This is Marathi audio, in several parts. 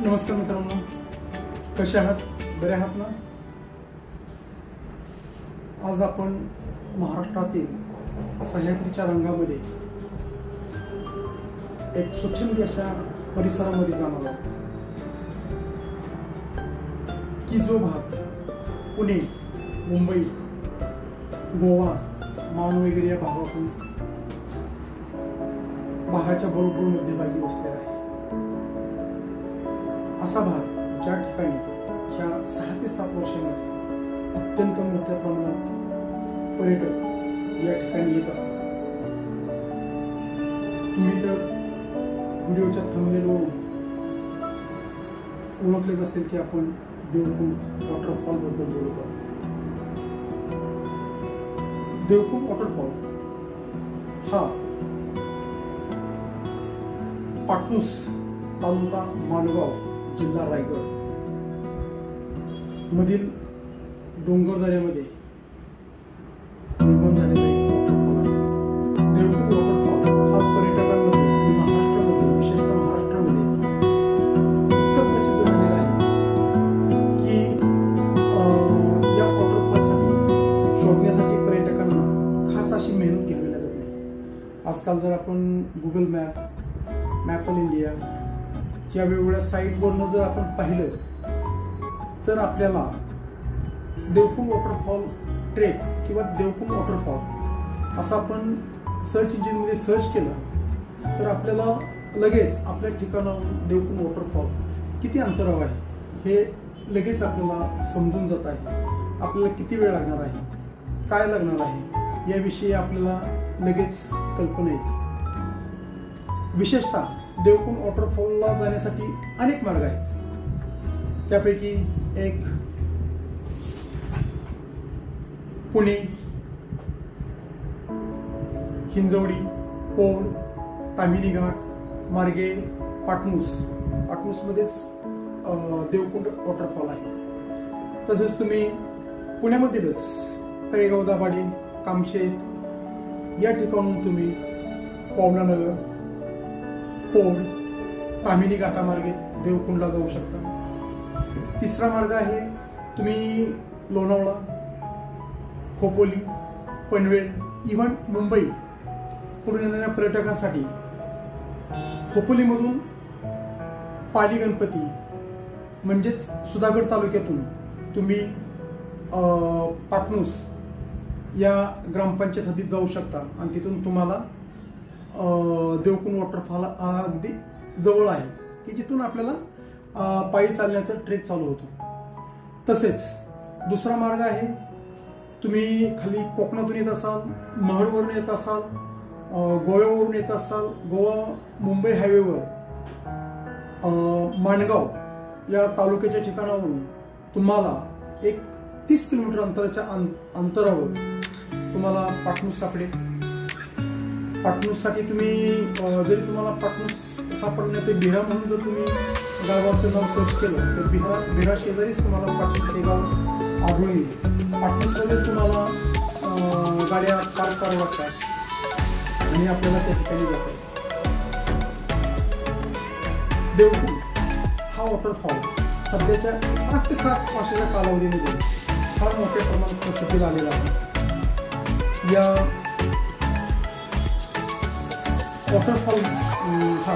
नमस्कार मित्रांनो, कसे आहात? बरे आहात ना? आज आपण महाराष्ट्रातील सह्याद्रीच्या रंगामध्ये एक स्वच्छंदी अशा परिसरामध्ये जाणार आहोत की जो भाग पुणे, मुंबई, गोवा, माण वगैरे या भागातून भागाच्या बरोबर मध्यभागी वसलेला आहे. असा भाग ज्या ठिकाणी ह्या 6 ते 7 वर्षांमध्ये अत्यंत मोठ्या प्रमाणात पर्यटक या ठिकाणी येत असतात. तुम्ही तर व्हिडिओच्या थंबनेलवरून ओळखलेच असेल की आपण देवकुंड वॉटरफॉल बद्दल बोलत आहोत. देवकुंड वॉटरफॉल हा पाटणूस तालुका माणगाव जिल्हा रायगड मधील डोंगरदऱ्यामध्ये निर्माण झालेला एक वॉटरफॉल आहे. देवकुंड वॉटरफॉल हा पर्यटकांमध्ये आणि महाराष्ट्रामध्ये, विशेषतः महाराष्ट्रामध्ये इतका प्रसिद्ध झालेला आहे की या वॉटरफॉलसाठी शोधण्यासाठी पर्यटकांना खास अशी मेहनत घ्यावी लागत नाही. आजकाल जर आपण गुगल मॅप ऑफ इंडिया या वेगवेगळ्या साईटवरनं जर आपण पाहिलं तर आपल्याला देवकुंड वॉटरफॉल ट्रेक किंवा देवकुंड वॉटरफॉल असं आपण सर्च इंजिनमध्ये सर्च केलं तर आपल्याला लगेच आपल्या ठिकाणाहून देवकुंड वॉटरफॉल किती अंतरावर आहे हे लगेच आपल्याला समजून जात आहे. आपल्याला किती वेळ लागणार आहे, काय लागणार आहे याविषयी आपल्याला लगेच कल्पना येते. विशेषतः देवकुंड वॉटरफॉलला जाण्यासाठी अनेक मार्ग आहेत. त्यापैकी एक पुणे, हिंजवडी, पौड, ताम्हिणी घाट मार्गे पाटणूसमध्येच देवकुंड वॉटरफॉल आहे. तसेच तुम्ही पुण्यामधीलच तळेगाव, दाभाडे, कामशेत या ठिकाणून तुम्ही पवनानगर, पौड, ताम्हिणी घाटामार्गे देवकुंडला जाऊ शकता. तिसरा मार्ग आहे तुम्ही लोणावळा, खोपोली, पनवेल, इव्हन मुंबई पुढे येणाऱ्या पर्यटकांसाठी खोपोलीमधून पाली गणपती म्हणजेच सुधागड तालुक्यातून तुम्ही पाटणूस या ग्रामपंचायत हद्दीत जाऊ शकता आणि तिथून तुम्हाला देवकुंड वॉटरफॉल अगदी जवळ आहे की जिथून आपल्याला पायी चालण्याचा ट्रेक चालू होतो. तसेच दुसरा मार्ग आहे तुम्ही खाली कोकणातून येत असाल, महडवरून येत असाल, गोव्यावरून येत असाल, गोवा मुंबई हायवेवर माणगाव या तालुक्याच्या ठिकाणावरून तुम्हाला एक 30 किलोमीटर अंतरावर तुम्हाला पाटणूस सापडेल. पाटणूससाठी तुम्ही जरी तुम्हाला पाटणूस सापडण्यात बिहार म्हणून जर तुम्ही गावाचं नाव सर्च केलं तर बिहार शेजारीच तुम्हाला पाटणूस हे गाव आढळून येईल. पाटणूसमध्येच तुम्हाला गाड्या पार्क कराव्या लागतात आणि आपल्याला त्या ठिकाणी जाता येईल. देवकुंड हा वॉटरफॉल सध्याच्या 5 ते 7 वर्षाच्या कालावधीमध्ये फार मोठ्या प्रमाणात प्रसिद्धीला आलेला आहे. या वॉटरफॉल हा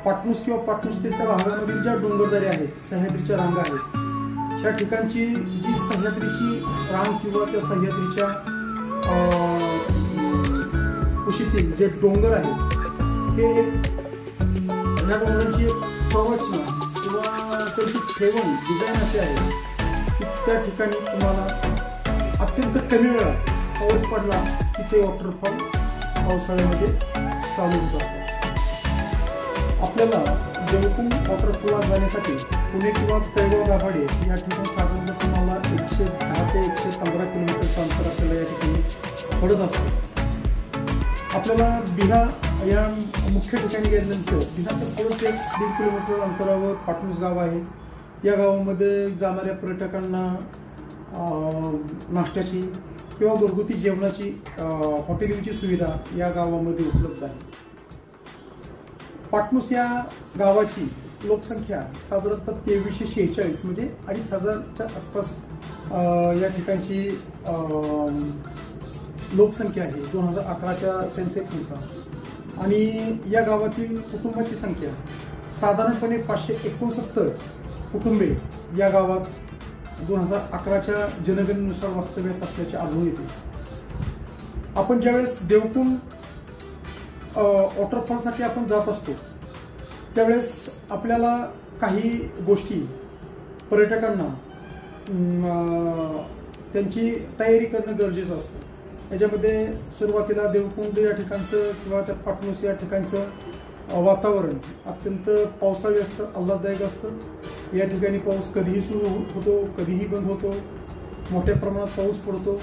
पाटणूस किंवा पाटणूस त्या भागामधील ज्या डोंगरदऱ्या आहेत, सह्याद्रीच्या रांगा आहेत, त्या ठिकाणची जी सह्याद्रीची रांग किंवा त्या सह्याद्रीच्या कुशीतील जे डोंगर आहेत हे या डोंगरांची संरचना किंवा त्याची ठेवण डिझाईन अशी आहे की त्या ठिकाणी तुम्हाला अत्यंत कमी वेळात पाऊस पडला की ते वॉटरफॉल पावसाळ्यामध्ये चालू होतात. आपल्याला देवकुंड वॉटरफॉलला जाण्यासाठी पुणे किंवा तळेगाव, दाभाडे या ठिकाणी साधारणतः तुम्हाला 110 ते 115 किलोमीटरचं अंतर आपल्याला या ठिकाणी पडत असतं. आपल्याला बिहार या मुख्य ठिकाणी गेल्यानंतर बिहारच्या थोडंसं 1-1.5 किलोमीटर अंतरावर पाटणूस गाव आहे. या गावामध्ये जाणाऱ्या पर्यटकांना नाश्त्याची किंवा घरगुती जेवणाची हॉटेलिंगची सुविधा या गावामध्ये उपलब्ध आहे. पाटणूस या गावाची लोकसंख्या साधारणतः 2346 म्हणजे 2500च्या आसपास या ठिकाणची लोकसंख्या आहे 2011च्या सेन्सेक्सनुसार। आणि या गावातील कुटुंबाची संख्या साधारणपणे 569 कुटुंबे या गावात 2011च्या जनगणनेनुसार वास्तव्यास असल्याचे आढळून येते। आपण ज्यावेळेस देवकुंड वॉटरफॉलसाठी आपण जात असतो त्यावेळेस आपल्याला काही गोष्टी पर्यटकांना त्यांची तयारी करणं गरजेचं असतं। त्याच्यामध्ये सुरुवातीला देवकुंड या ठिकाणचं किंवा त्या पाटणूस या ठिकाणचं वातावरण अत्यंत पावसाळी असतं, आल्हाददायक असतं। या ठिकाणी पाऊस कधीही सुरू होतो, कधीही बंद होतो, मोठ्या प्रमाणात पाऊस पडतो।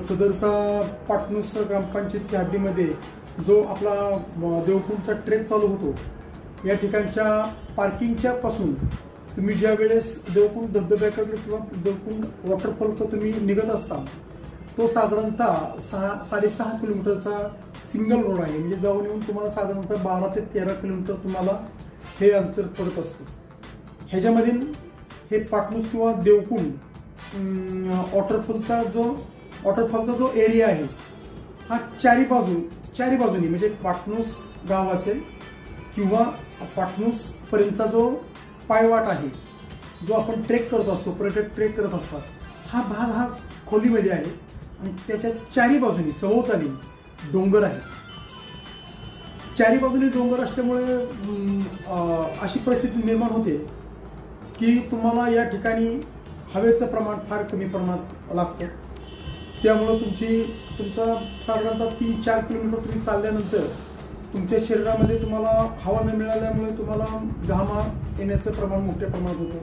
सदरचा पाटणूस ग्रामपंचायतीच्या हद्दीमध्ये जो आपला देवकुंडचा ट्रेक चालू होतो या ठिकाणच्या पार्किंगच्या पासून तुम्ही ज्या वेळेस देवकुंड धबधब्याकडे किंवा देवकुंड वॉटरफॉलकडे तुम्ही निघत असता तो साधारणतः 6.5 किलोमीटरचा सिंगल रोड आहे। म्हणजे जाऊन येऊन तुम्हाला साधारणतः 12 ते 13 किलोमीटर तुम्हाला हे अंतर पडत असतं। ह्याच्यामधील हे पाटणूस किंवा देवकुंड वॉटरफॉलचा जो एरिया आहे हा चारी बाजूनी म्हणजे पाटणूस गाव असेल किंवा पाटणूस पर्यंतचा जो पायवाट आहे जो आपण ट्रेक करत असतो, पर्यटक ट्रेक करत असतात, हा भाग हा खोलीमध्ये आहे आणि त्याच्या चारी बाजूनी सभोवताली डोंगर आहे। चारी बाजूनी डोंगर असल्यामुळे अशी परिस्थिती निर्माण होते की तुम्हाला या ठिकाणी हवेचं प्रमाण फार कमी प्रमाणात लागतं। त्यामुळं तुमचा साधारणतः 3-4 किलोमीटर तुम्ही चालल्यानंतर तुमच्या शरीरामध्ये तुम्हाला हवा न मिळाल्यामुळे तुम्हाला घामा येण्याचं प्रमाण मोठ्या प्रमाणात होतं।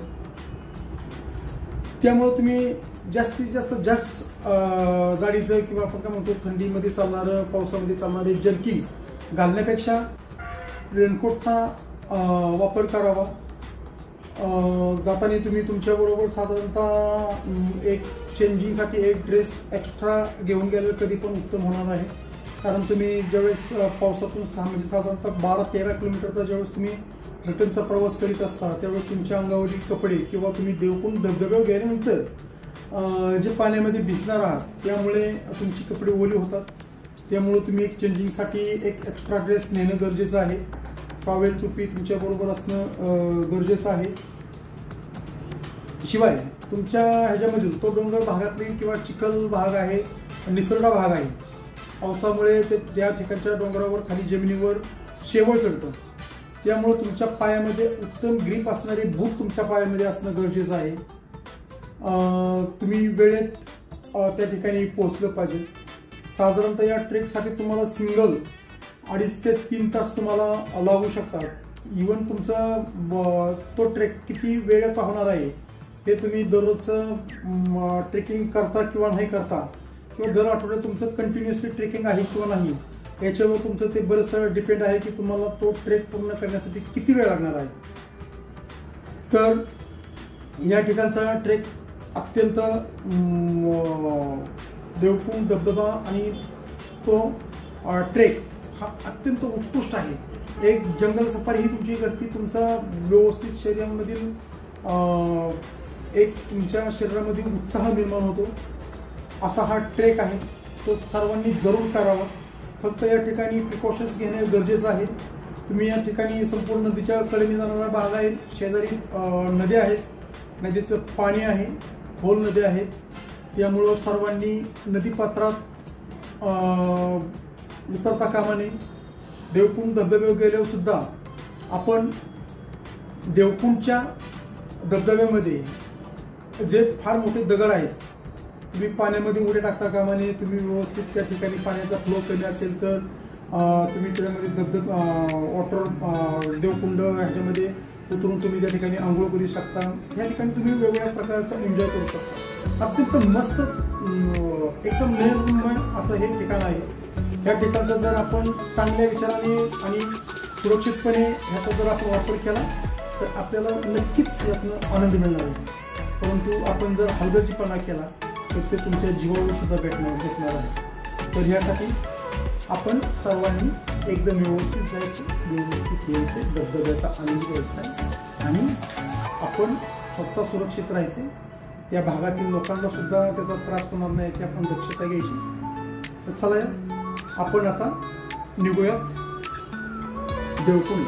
त्यामुळे तुम्ही जास्तीत जास्त जाडीचं किंवा आपण काय म्हणतो थंडीमध्ये चालणारं, पावसामध्ये चालणारे जर्किन्स घालण्यापेक्षा रेनकोटचा वापर करावा। जाताना तुम्ही तुमच्याबरोबर साधारणतः एक चेंजिंगसाठी एक ड्रेस एक्स्ट्रा घेऊन गेले कधी पण उत्तम होणार आहे। कारण तुम्ही ज्यावेळेस पावसातून म्हणजे साधारणतः 12-13 किलोमीटरचा ज्यावेळेस तुम्ही रिटर्नचा प्रवास करीत असता त्यावेळेस तुमच्या अंगावरील कपडे किंवा तुम्ही देवकुंड धबधब्यावर गेल्यानंतर जे पाण्यामध्ये भिजणार आहात त्यामुळे तुमची कपडे ओली होतात। त्यामुळे तुम्ही एक चेंजिंगसाठी एक एक्स्ट्रा ड्रेस नेणं गरजेचं आहे। टॉवेल टोपी तुमच्याबरोबर असणं गरजेचं आहे। शिवाय तुमच्या ह्याच्यामधील तो डोंगर भागातील किंवा चिखल भाग आहे, निसरडा भाग आहे, पावसामुळे ते त्या ठिकाणच्या डोंगरावर खाली जमिनीवर शेवळ चढतं। त्यामुळे तुमच्या पायामध्ये उत्तम ग्रीप असणारे बूट तुमच्या पायामध्ये असणं गरजेचं आहे। तुम्ही वेळेत त्या ठिकाणी पोहोचलं पाहिजे। साधारणतः या ट्रेकसाठी तुम्हाला सिंगल 2.5 ते 3 तास तुम्हाला लागू शकतात। इवन तुमचा तो ट्रेक किती वेळेचा होणार आहे हे तुम्ही दररोजचं ट्रेकिंग करता किंवा नाही करता किंवा दर आठवड्यात तुमचं कंटिन्युअसली ट्रेकिंग आहे किंवा नाही याच्यावर तुमचं ते बरंचसं डिपेंड आहे की तुम्हाला तो ट्रेक पूर्ण करण्यासाठी किती वेळ लागणार आहे। तर या ठिकाणचा ट्रेक अत्यंत देवकुंड धबधबा आणि तो ट्रेक हा अत्यंत उत्कृष्ट आहे। एक जंगल सफारी ही तुमची करती तुमचा व्यवस्थित शरीरामधील एक तुमच्या शरीरामध्ये उत्साह निर्माण होतो असा हा ट्रेक आहे। तो सर्वांनी जरूर करावा। फक्त या ठिकाणी प्रिकॉशन्स घेणे गरजेचं आहे। तुम्ही या ठिकाणी संपूर्ण नदीच्या कडेने जाणारा भाग आहे, शेजारी नद्या आहेत, नदीचं पाणी आहे, खोल नद्या आहेत। त्यामुळं सर्वांनी नदीपात्रात उतरता कामा नये। देवकुंड धबधब्यावर गेल्यावर सुद्धा आपण देवकुंडच्या धबधब्यामध्ये जे फार मोठे दगड आहेत तुम्ही पाण्यामध्ये उड्या टाकता कामा नये। तुम्ही व्यवस्थित त्या ठिकाणी पाण्याचा फ्लो कमी असेल तर तुम्ही त्याच्यामध्ये वॉटर देवकुंड ह्याच्यामध्ये उतरून तुम्ही त्या ठिकाणी आंघोळ करू शकता। या ठिकाणी तुम्ही वेगवेगळ्या प्रकारचा एन्जॉय करू शकता। अत्यंत मस्त एकदम निसर्गमय असं हे ठिकाण आहे। या ठिकाणचा जर आपण चांगल्या विचाराने आणि सुरक्षितपणे ह्याचा जर आपण वापर केला तर आपल्याला नक्कीच यातनं आनंद मिळणार आहे। परंतु आपण जर हलगर्जीपणा केला तर ते तुमच्या जीवावर सुद्धा भेटणार आहे। तर ह्यासाठी आपण सर्वांनी एकदम व्यवस्थित जायचं, व्यवस्थित यायचं, धबधब्याचा आनंद घ्यायचा आहे आणि आपण स्वतः सुरक्षित राहायचे. त्या भागातील लोकांना सुद्धा त्याचा त्रास होणार नाही याची आपण दक्षता घ्यायची. तर चला आपण आता निघूयात देवकुंड.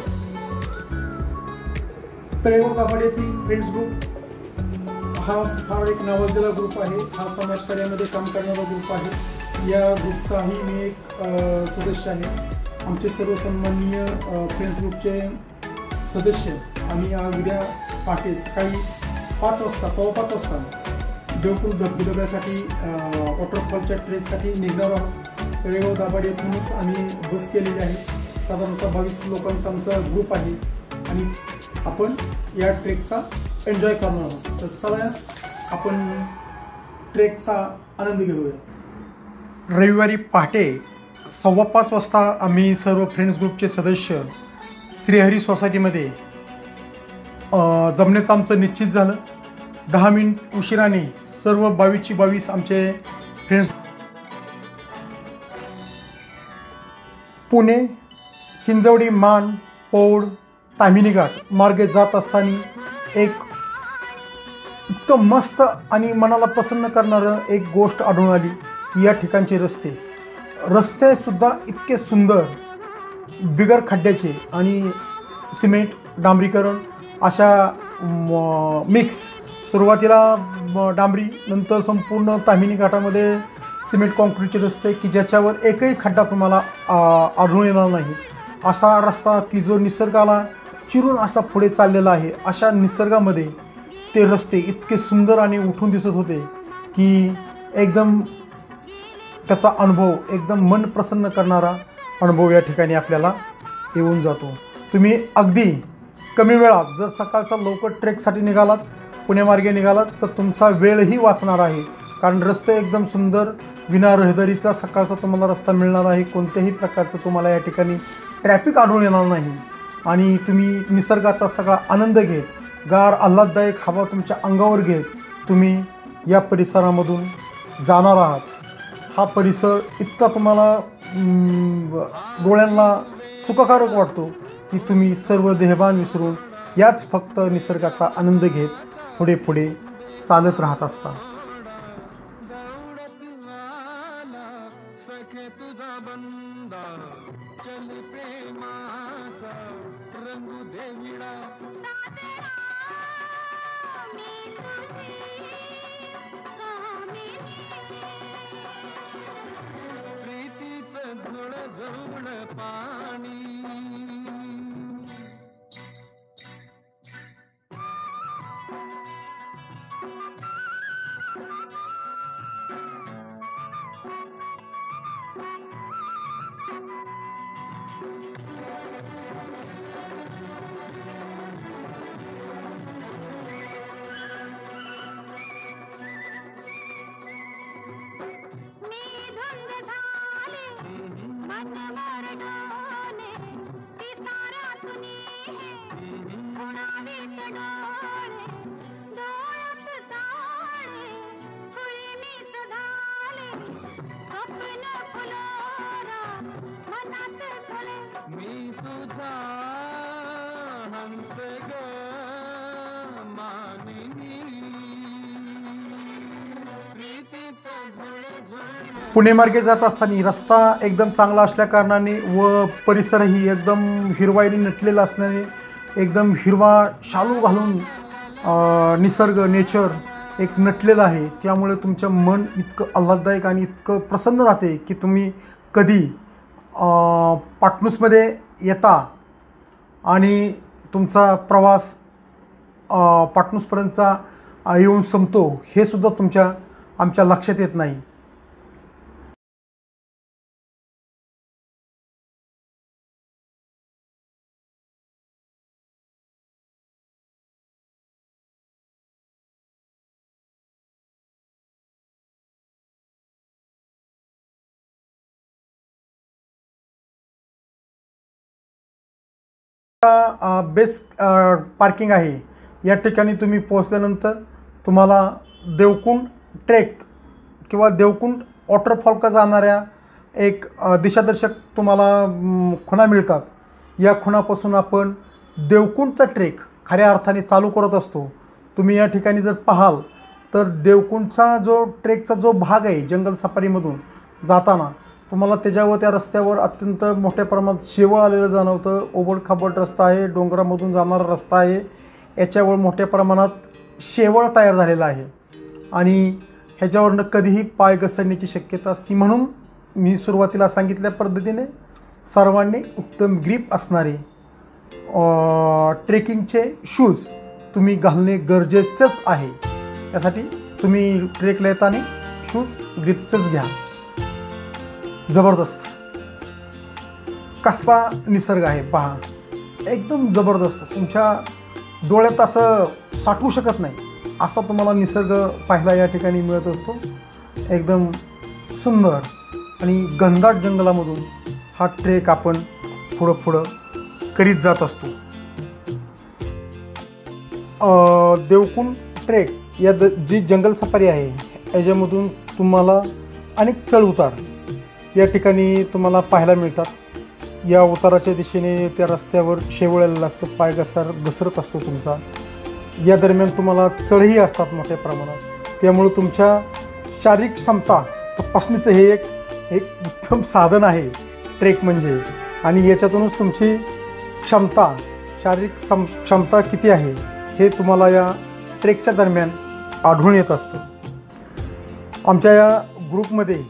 तळेगाव दाभाडे येथील फ्रेंड्स ग्रुप हा फार एक नावाजलेला ग्रुप आहे. हा समाजकार्यामध्ये काम करणारा ग्रुप आहे. या ग्रुपचाही मी एक सदस्य आहे. आमचे सर्व सन्माननीय फ्रेंड्स ग्रुपचे सदस्य आम्ही उद्या पहाटे सकाळी 5 वाजता 5:15 वाजता देवकुंड धबधब्यासाठी वॉटरफॉलच्या ट्रेकसाठी निघणार आहोत. तळेगाव दाभाडे येथूनच आम्ही बस केलेली आहे. साधारणतः 22 लोकांचा आमचा ग्रुप आहे आणि आपण या ट्रेकचा एन्जॉय करणार आहोत. तर चला आपण ट्रेकचा आनंद घेऊया. रविवारी पहाटे 5:15 वाजता आम्ही सर्व फ्रेंड्स ग्रुपचे सदस्य श्रीहरी सोसायटीमध्ये जमण्याचं आमचं निश्चित झालं. 10 मिनिट उशिराने सर्व 22ची 22 आमचे फ्रेंड्स पुणे, हिंजवडी, मान, पौड, ताम्हिणी घाट मार्गे जात असताना एक इतकं मस्त आणि मनाला प्रसन्न करणारं एक गोष्ट आढळून आली की या ठिकाणचे रस्ते सुद्धा इतके सुंदर, बिगर खड्ड्याचे आणि सिमेंट डांबरीकरण अशा मिक्स. सुरुवातीला डांबरी, नंतर संपूर्ण ताम्हिणी घाटामध्ये सिमेंट कॉन्क्रीटचे रस्ते की ज्याच्यावर एकही खड्डा तुम्हाला आढळून येणार नाही. असा रस्ता की जो निसर्गाला चिरून असा पुढे चाललेला आहे. अशा निसर्गामध्ये ते रस्ते इतके सुंदर आणि उठून दिसत होते की एकदम त्याचा अनुभव, एकदम मन प्रसन्न करणारा अनुभव या ठिकाणी आपल्याला येऊन जातो. तुम्ही अगदी कमी वेळात जर सकाळचा लवकर ट्रेकसाठी निघालात, पुण्यामार्गे निघालात तर तुमचा वेळही वाचणार आहे. कारण रस्ते एकदम सुंदर, विना रहदारीचा सकाळचा तुम्हाला रस्ता मिळणार आहे. कोणत्याही प्रकारचं तुम्हाला या ठिकाणी ट्रॅफिक आढळून येणार नाही आणि तुम्ही निसर्गाचा सगळा आनंद घेत, गार आल्हाददायक हवा तुमच्या अंगावर घेत तुम्ही या परिसरामधून जाणार आहात. हा परिसर इतका तुम्हाला डोळ्यांना सुखकारक वाटतो की तुम्ही सर्व देहभान विसरून याच फक्त निसर्गाचा आनंद घेत पुढे पुढे चालत राहत असता. पुणे मार्गे जात असताना रस्ता एकदम चांगला असल्या कारणाने व परिसरही एकदम हिरवाईने नटलेला असल्याने एकदम हिरवा शालू घालून निसर्ग, नेचर एक नटलेलं आहे. त्यामुळे तुमचं मन इतकं आल्हाददायक आणि इतकं प्रसन्न राहते की तुम्ही कधी पाटणूसमध्ये येता आणि तुमचा प्रवास पाटणूसपर्यंतचा येऊन संपतो हे सुद्धा आमच्या लक्षात येत नाही. बेस्ट पार्किंग आहे. या ठिकाणी तुम्ही पोहोचल्यानंतर तुम्हाला देवकुंड ट्रेक किंवा देवकुंड वॉटरफॉल का जाणाऱ्या एक दिशादर्शक तुम्हाला खुणा मिळतात. या खुणापासून आपण देवकुंडचा ट्रेक खऱ्या अर्थाने चालू करत असतो. तुम्ही या ठिकाणी जर पाहाल तर देवकुंडचा जो ट्रेकचा जो भाग आहे जंगल सफारीमधून जाताना तुम्हाला त्याच्यावर त्या रस्त्यावर अत्यंत मोठ्या प्रमाणात शेवाळ आलेलं जाणवतं. ओबडखाबड रस्ता आहे, डोंगरामधून जाणारा रस्ता आहे. याच्यावर मोठ्या प्रमाणात शेवाळ तयार झालेला आहे आणि ह्याच्यावरनं कधीही पाय घसरण्याची शक्यता असते. म्हणून मी सुरुवातीला सांगितल्या पद्धतीने सर्वांनी उत्तम ग्रीप असणारे ट्रेकिंगचे शूज तुम्ही घालणे गरजेचंच आहे. यासाठी तुम्ही ट्रेकला येताना शूज ग्रीपचंच घ्या. जबरदस्त कसला निसर्ग आहे पहा, एकदम जबरदस्त. तुमच्या डोळ्यात असं साठवू शकत नाही असा तुम्हाला निसर्ग पाहायला या ठिकाणी मिळत असतो. एकदम सुंदर आणि घनदाट जंगलामधून हा ट्रेक आपण पुढं करीत जात असतो. देवकुंड ट्रेक या जी जंगल सफारी आहे याच्यामधून तुम्हाला अनेक चढ उतार या ठिकाणी तुम्हाला पाहायला मिळतात. या उताराच्या दिशेने त्या रस्त्यावर शेवळलेलं असतं, पाय घसरत असतो तुमचा. या दरम्यान तुम्हाला चढही असतात मोठ्या प्रमाणात. त्यामुळे तुमच्या शारीरिक क्षमता तपासणीचं हे एक उत्तम साधन आहे ट्रेक म्हणजे. आणि याच्यातूनच तुमची शारीरिक क्षमता किती आहे हे तुम्हाला या ट्रेकच्या दरम्यान आढळून येत असतं. आमच्या या ग्रुपमध्ये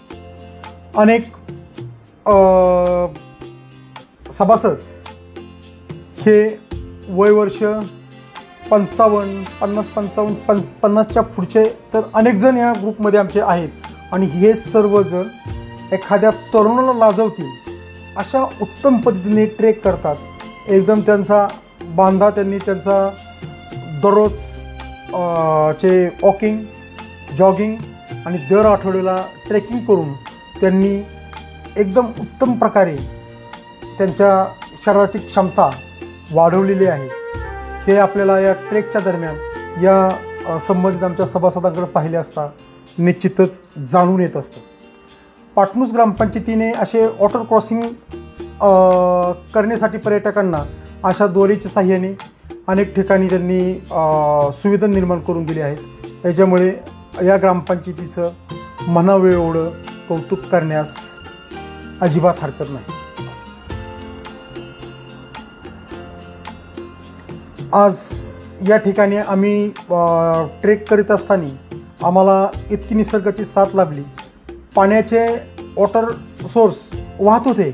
अनेक सभासद हे वयवर्ष 50-55 पुढचे तर अनेक जण या ग्रुपमध्ये आमचे आहेत. आणि हे सर्वजण एखाद्या तरुणाला लाजवतील अशा उत्तम पद्धतीने ट्रेक करतात. एकदम त्यांचा बांधा त्यांनी त्यांचा दररोज चे वॉकिंग, जॉगिंग आणि दर आठवड्याला ट्रेकिंग करून त्यांनी एकदम उत्तम प्रकारे त्यांच्या शरीराची क्षमता वाढवलेली आहे. हे आपल्याला या ट्रेकच्या दरम्यान या संबंधित आमच्या सभासदांकडे पाहिले असता निश्चितच जाणून येत असतं. पाटणूस ग्रामपंचायतीने असे वॉटर क्रॉसिंग करण्यासाठी पर्यटकांना अशा दोरीच्या साहाय्याने अनेक ठिकाणी त्यांनी सुविधा निर्माण करून दिली आहेत. याच्यामुळे या ग्रामपंचायतीचं म्हणावं एवढं कौतुक करण्यास अजिबात हरकत नाही. आज या ठिकाणी आम्ही ट्रेक करीत असताना आम्हाला इतकी निसर्गाची साथ लाभली. पाण्याचे वॉटर सोर्स वाहत होते,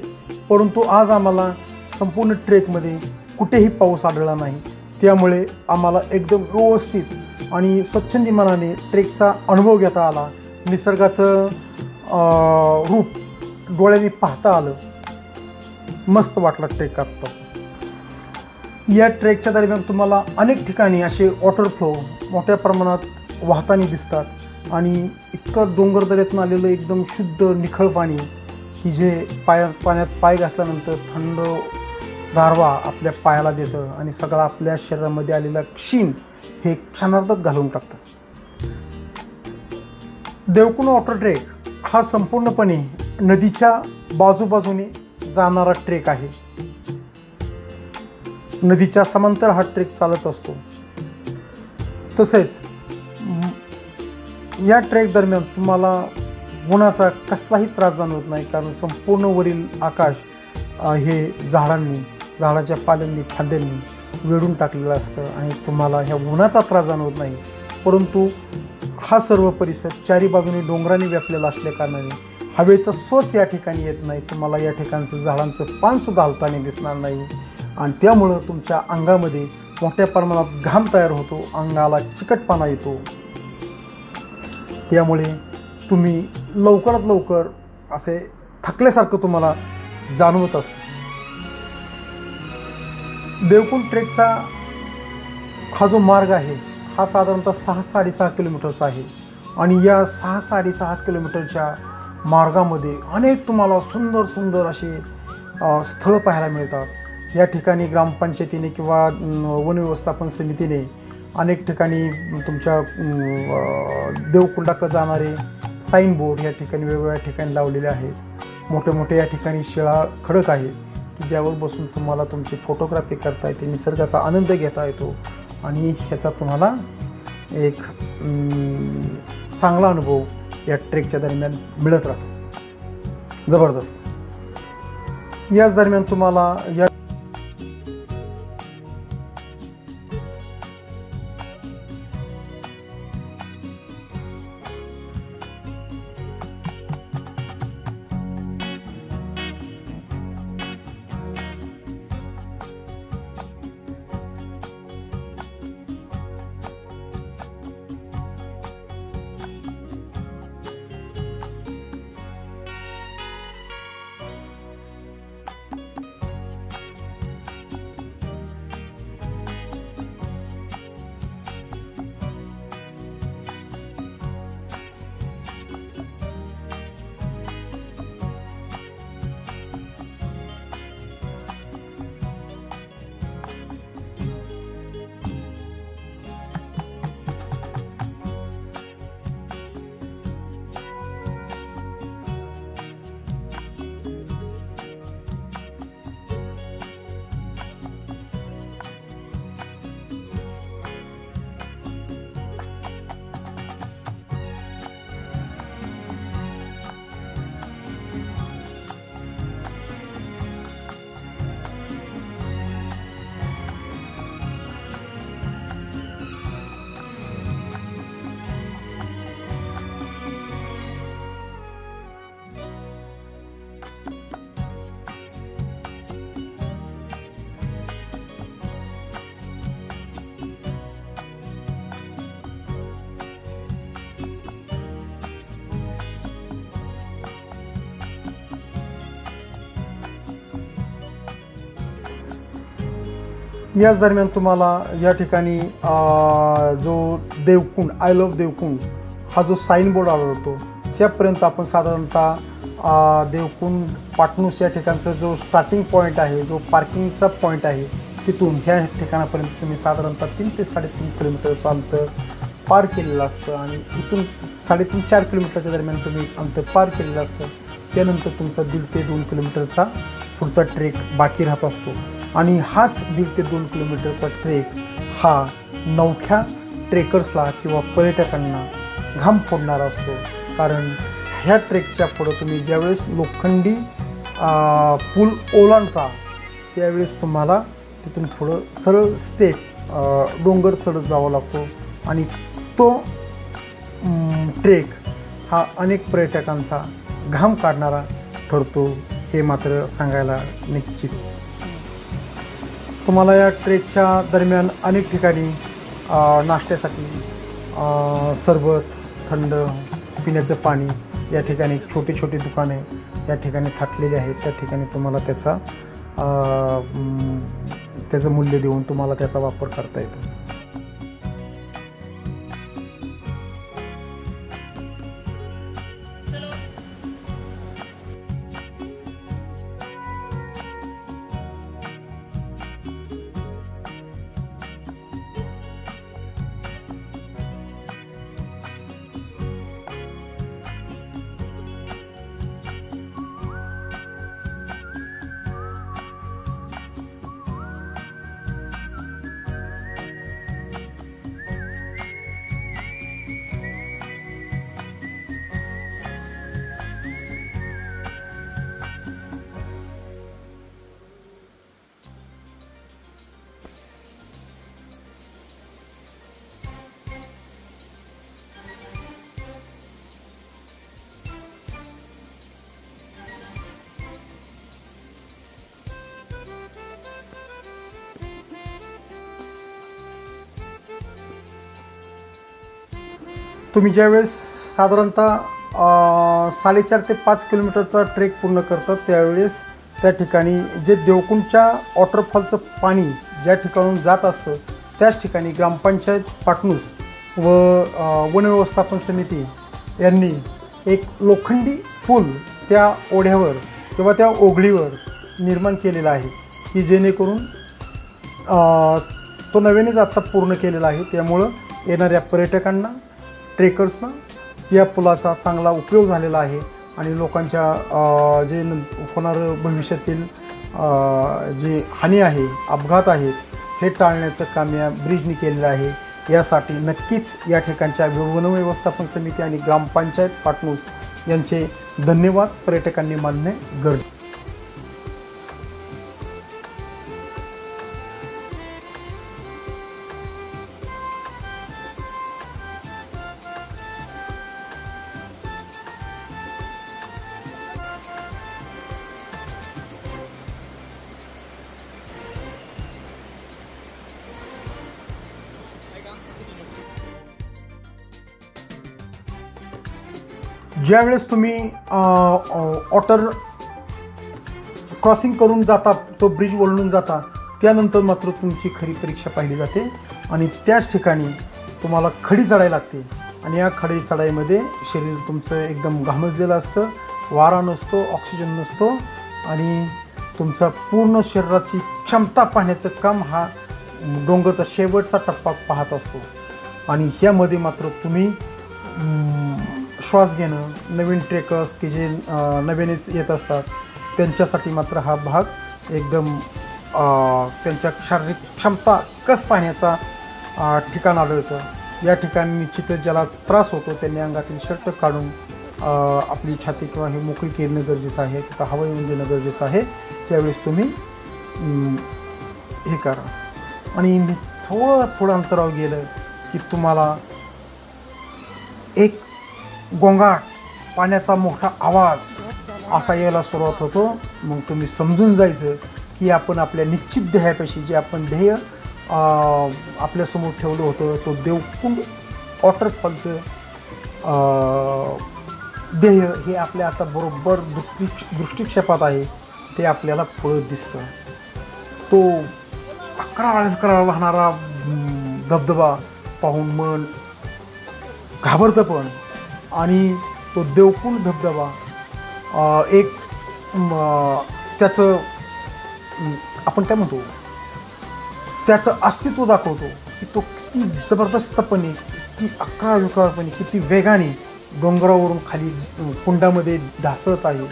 परंतु आज आम्हाला संपूर्ण ट्रेकमध्ये कुठेही पाऊस आढळला नाही. त्यामुळे आम्हाला एकदम व्यवस्थित आणि स्वच्छंदी मनाने ट्रेकचा अनुभव घेता आला. निसर्गाचं रूप डोळ्यांनी पाहता आलं. मस्त वाटला ट्रेक करताच. या ट्रेकच्या दरम्यान तुम्हाला अनेक ठिकाणी असे वॉटर फ्लो मोठ्या प्रमाणात वाहताना दिसतात. आणि इतकं डोंगरदऱ्यातून आलेलं एकदम शुद्ध निखळ पाणी की जे पाण्यात पाय घातल्यानंतर थंड गारवा आपल्या पायाला देतं आणि सगळा आपल्या शरीरामध्ये आलेला क्षीण हे क्षणार्धात घालवून टाकतं. देवकुंड वॉटर ट्रेक हा संपूर्णपणे नदीच्या बाजूबाजूने जाणारा ट्रेक आहे. नदीच्या समांतर हा ट्रेक चालत असतो. तसेच या ट्रेक दरम्यान तुम्हाला उन्हाचा कसलाही त्रास जाणवत नाही, कारण संपूर्ण वरील आकाश हे झाडाच्या पाल्यांनी फांद्यांनी वेढून टाकलेलं असतं आणि तुम्हाला ह्या उन्हाचा त्रास जाणवत नाही. परंतु हा सर्व परिसर चारी बाजूने डोंगराने व्यापलेला असल्या कारणाने हवेचा सोर्स या ठिकाणी येत नाही. तुम्हाला या ठिकाणचं झाडांचं पानसुद्धा हलताना दिसणार नाही आणि त्यामुळं तुमच्या अंगामध्ये मोठ्या प्रमाणात घाम तयार होतो, अंगाला चिकटपणा येतो. त्यामुळे तुम्ही लवकरात लवकर असे थकल्यासारखं तुम्हाला जाणवत असतं. देवकुंड ट्रेकचा हा जो मार्ग आहे हा साधारणतः 6-6.5 किलोमीटरचा आहे आणि या 6-6.5 किलोमीटरच्या मार्गामध्ये अनेक तुम्हाला सुंदर सुंदर असे स्थळं पाहायला मिळतात. या ठिकाणी ग्रामपंचायतीने किंवा वन व्यवस्थापन समितीने अनेक ठिकाणी तुमच्या देवकुंडाकडे जाणारे साईन बोर्ड या ठिकाणी वेगवेगळ्या ठिकाणी लावलेले आहेत. मोठे मोठे या ठिकाणी शिळा खडक आहे की ज्यावर बसून तुम्हाला तुमची फोटोग्राफी करता येते, निसर्गाचा आनंद घेता येतो आणि ह्याचा तुम्हाला एक चांगला अनुभव या ट्रेकच्या दरम्यान मिळत राहतो. जबरदस्त. याच दरम्यान तुम्हाला या याच दरम्यान तुम्हाला या ठिकाणी जो देवकुंड, आय लव्ह देवकुंड हा जो साईन बोर्ड आढळतो त्यापर्यंत आपण साधारणतः देवकुंड पाटणूस या ठिकाणचा जो स्टार्टिंग पॉईंट आहे, जो पार्किंगचा पॉईंट आहे, तिथून ह्या ठिकाणापर्यंत तुम्ही साधारणतः 3 ते 3.5 किलोमीटरचं अंतर पार केलेलं असतं आणि इथून 3.5-4 किलोमीटरच्या दरम्यान तुम्ही अंतर पार केलेलं असतं. त्यानंतर तुमचा 1.5 ते 2 किलोमीटरचा पुढचा ट्रेक बाकी राहत असतो आणि हाच 1.5 ते 2 किलोमीटरचा ट्रेक हा नवख्या ट्रेकर्सला किंवा पर्यटकांना घाम फोडणारा असतो. कारण ह्या ट्रेकच्या पुढं तुम्ही ज्यावेळेस लोखंडी पूल ओलांडता त्यावेळेस तुम्हाला तिथून पुढं सरळ स्टेप डोंगर चढत जावा लागतो आणि तो ट्रेक हा अनेक पर्यटकांचा घाम काढणारा ठरतो, हे मात्र सांगायला निश्चित. तुम्हाला या ट्रेकच्या दरम्यान अनेक ठिकाणी नाश्त्यासाठी सरबत, थंड पिण्याचं पाणी, या ठिकाणी छोटी छोटी दुकाने या ठिकाणी थाटलेली आहेत. त्या ठिकाणी तुम्हाला त्याचं मूल्य देऊन तुम्हाला त्याचा वापर करता येतो. तुम्ही ज्यावेळेस साधारणतः 4.5 ते 5 किलोमीटरचा ट्रेक पूर्ण करतात त्यावेळेस त्या ठिकाणी जे देवकुंडच्या वॉटरफॉलचं पाणी ज्या ठिकाणून जात असतं त्याच ठिकाणी ग्रामपंचायत पाटणूस व वन व्यवस्थापन समिती यांनी एक लोखंडी पूल त्या ओढ्यावर किंवा त्या ओघळीवर निर्माण केलेला आहे की जेणेकरून तो नव्यानेच आत्ता पूर्ण केलेला आहे. त्यामुळं येणाऱ्या पर्यटकांना, ट्रेकर्सना या पुलाचा चांगला उपयोग झालेला आहे आणि लोकांच्या जे होणारं भविष्यातील जी हानी आहे, अपघात आहेत, हे टाळण्याचं काम या ब्रिजनी केलेलं आहे. यासाठी नक्कीच या ठिकाणच्या वन व्यवस्थापन समिती आणि ग्रामपंचायत पाटणूस यांचे धन्यवाद पर्यटकांनी मानणे गरजेचे. ज्यावेळेस तुम्ही वॉटर क्रॉसिंग करून जाता, तो ब्रिज ओलांडून जाता, त्यानंतर मात्र तुमची खरी परीक्षा पाहिली जाते आणि त्याच ठिकाणी तुम्हाला खडी चढायला लागते. आणि या खडी चढाईमध्ये शरीर तुमचं एकदम घामजलेलं असतं, वारा नसतो, ऑक्सिजन नसतो आणि तुमचा पूर्ण शरीराची क्षमता पाहण्याचं काम हा डोंगरचा शेवटचा टप्पा पाहत असतो. आणि ह्यामध्ये मात्र तुम्ही श्वास घेणं, नवीन ट्रेकर्स की जे नव्यानेच येत असतात त्यांच्यासाठी मात्र हा भाग एकदम त्यांच्या शारीरिक क्षमता कस पाहण्याचा ठिकाण आढळतं. या ठिकाणी निश्चितच ज्याला त्रास होतो त्यांनी अंगातील शर्ट काढून आपली छाती किंवा हे मोकळी केरणं गरजेचं आहे, तिथं हवा येऊन देणं गरजेचं आहे. त्यावेळेस तुम्ही हे करा. आणि थोडं अंतरावर गेलं की तुम्हाला एक गोंगाट, पाण्याचा मोठा आवाज असा यायला सुरुवात होतो. मग तुम्ही समजून जायचं की आपण आपल्या निश्चित ध्येयापाशी, जे आपण ध्येय आपल्यासमोर ठेवलं होतं, तो देवकुंड वॉटरफॉलचं ध्येय हे आपल्या आता बरोबर दृष्टिक्षेपात आहे. ते आपल्याला पुढं दिसतं. तो अकरा वाहणारा धबधबा पाहून मन घाबरतं पण. आणि तो देवकुंड धबधबा एक त्याचं आपण काय म्हणतो, त्याचं अस्तित्व दाखवतो की तो किती जबरदस्तपणे, किती अकराविकरापणे, किती वेगाने डोंगरावरून खाली कुंडामध्ये ढासळत आहे.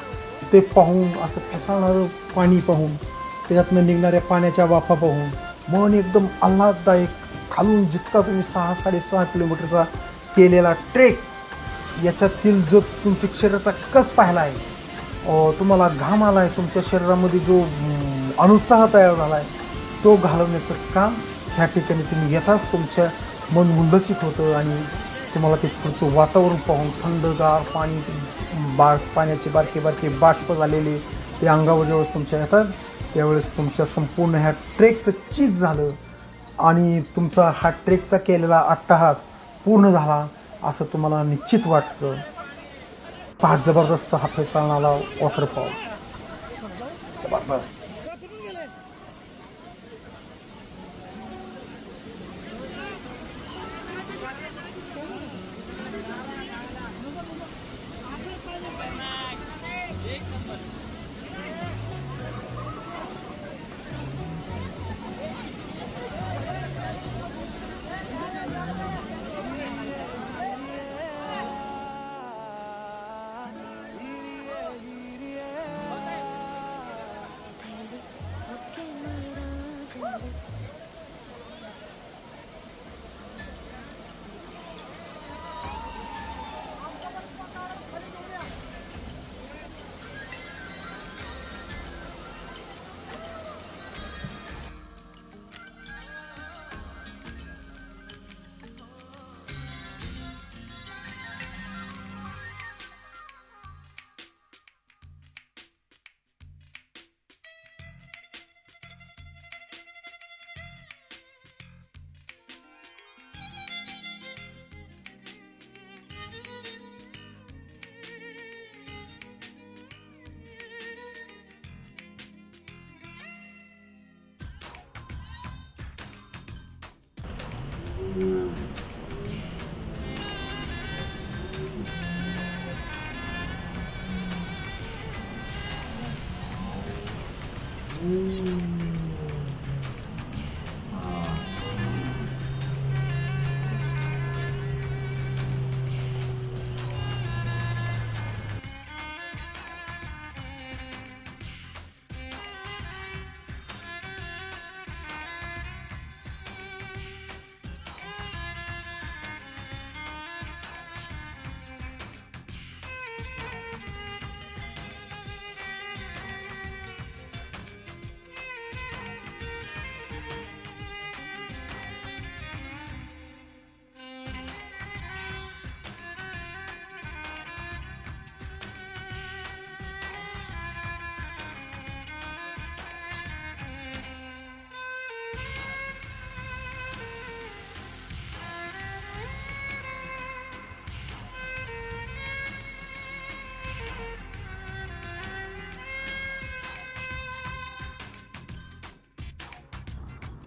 ते पाहून, असं फेसाळणारं पाणी पाहून, त्याच्यातनं निघणाऱ्या पाण्याच्या वाफा पाहून मन एकदम आल्हाददायक. खालून जितका तुम्ही 6-6.5 किलोमीटरचा केलेला ट्रेक, याच्यातील जो तुमच्या शरीराचा कस पाहिला आहे, तुम्हाला घाम आला आहे, तुमच्या शरीरामध्ये जो अनुत्साह तयार झाला आहे, तो घालवण्याचं काम ह्या ठिकाणी तुम्ही येताच तुमच्या मन उल्लसित होतं. आणि तुम्हाला ते पुढचं वातावरण पाहून थंडगार पाणी, पाण्याचे बारके बारके बाष्प झालेले ते अंगावर ज्यावेळेस तुमच्या येतात, त्यावेळेस तुमच्या संपूर्ण ह्या ट्रेकचं चीज झालं आणि तुमचा हा ट्रेकचा केलेला अट्टहास पूर्ण झाला असं तुम्हाला निश्चित वाटतं. फार जबरदस्त हा फेसाळणारा वॉटरफॉल, जबरदस्त.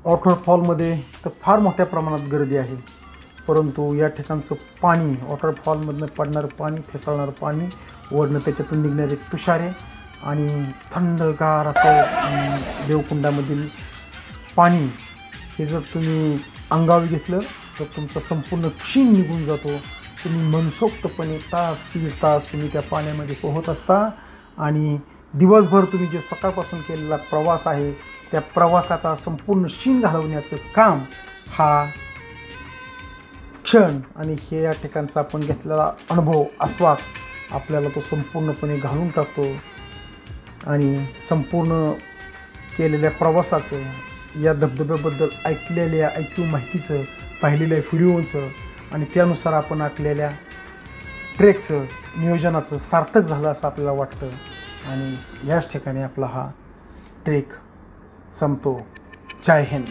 वॉटरफॉलमध्ये तर फार मोठ्या प्रमाणात गर्दी आहे, परंतु या ठिकाणचं पाणी, वॉटरफॉलमधनं पडणारं पाणी, फेसाळणारं पाणी, वरनं त्याच्यातून निघणारे तुषारे आणि थंडगार असं देवकुंडामधील पाणी, हे जर तुम्ही अंगावर घेतलं तर तुमचा संपूर्ण क्षीण निघून जातो. तुम्ही मनसोक्तपणे तास 1.5 तास तुम्ही त्या पाण्यामध्ये पोहत असता आणि दिवसभर तुम्ही जे सकाळपासून केलेला प्रवास आहे त्या प्रवासाचा संपूर्ण शीण घालवण्याचं काम हा क्षण आणि हे या ठिकाणचा आपण घेतलेला अनुभव, आस्वाद आपल्याला तो संपूर्णपणे घालून टाकतो. आणि संपूर्ण केलेल्या प्रवासाचं, या धबधब्याबद्दल ऐकलेल्या माहितीचं, पाहिलेल्या व्हिडिओचं आणि त्यानुसार आपण आखलेल्या ट्रेकचं, नियोजनाचं सार्थक झालं असं आपल्याला वाटतं. आणि याच ठिकाणी आपला हा ट्रेक संपतो. जय हिंद.